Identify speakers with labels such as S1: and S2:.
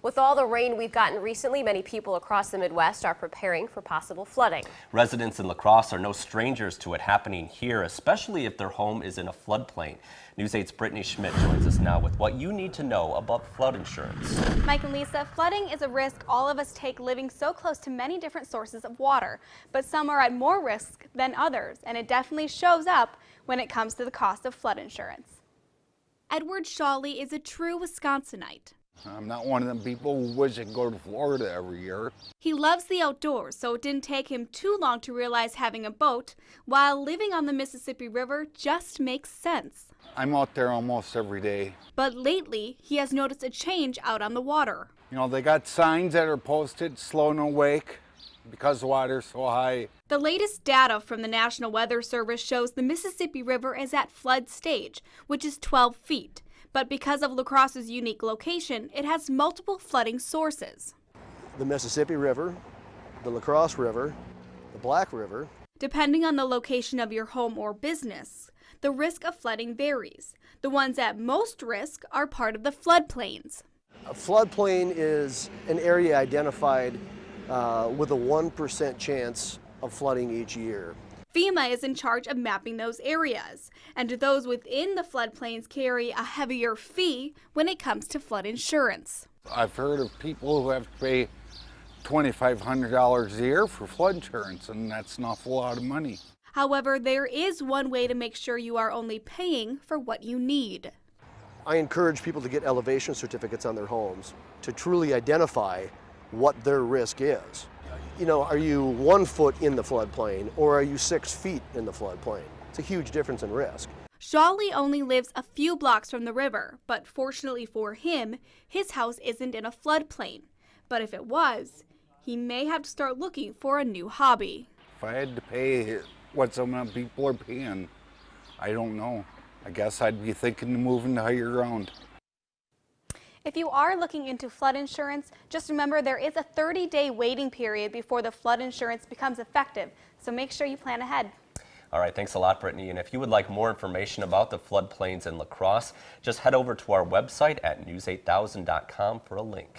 S1: With all the rain we've gotten recently, many people across the Midwest are preparing for possible flooding.
S2: Residents in La Crosse are no strangers to it happening here, especially if their home is in a floodplain. News 8's Brittany Schmidt joins us now with what you need to know about flood insurance.
S3: Mike and Lisa, flooding is a risk all of us take living so close to many different sources of water, but some are at more risk than others, and it definitely shows up when it comes to the cost of flood insurance. Edward Shawley is a true Wisconsinite.
S4: I'm not one of them people who wish I could go to Florida every year.
S3: He loves the outdoors, so it didn't take him too long to realize having a boat while living on the Mississippi River just makes sense.
S4: I'm out there almost every day.
S3: But lately, he has noticed a change out on the water.
S4: You know, they got signs that are posted, slow no wake, because the water's so high.
S3: The latest data from the National Weather Service shows the Mississippi River is at flood stage, which is 12 feet. But because of La Crosse's unique location, it has multiple flooding sources.
S5: The Mississippi River, the La Crosse River, the Black River.
S3: Depending on the location of your home or business, the risk of flooding varies. The ones at most risk are part of the floodplains.
S5: A floodplain is an area identified with a 1% chance of flooding each year.
S3: FEMA is in charge of mapping those areas, and those within the floodplains carry a heavier fee when it comes to flood insurance.
S4: I've heard of people who have to pay $2,500 a year for flood insurance, and that's an awful lot of money.
S3: However, there is one way to make sure you are only paying for what you need.
S5: I encourage people to get elevation certificates on their homes to truly identify what their risk is. You know, are you 1 foot in the floodplain or are you 6 feet in the floodplain? It's a huge difference in risk.
S3: Shawley only lives a few blocks from the river, but fortunately for him, his house isn't in a floodplain. But if it was, he may have to start looking for a new hobby.
S4: If I had to pay what some of the people are paying, I don't know. I guess I'd be thinking of moving to higher ground.
S3: If you are looking into flood insurance, just remember there is a 30-day waiting period before the flood insurance becomes effective, so make sure you plan ahead.
S2: All right, thanks a lot, Brittany. And if you would like more information about the floodplains in La Crosse, just head over to our website at news8000.com for a link.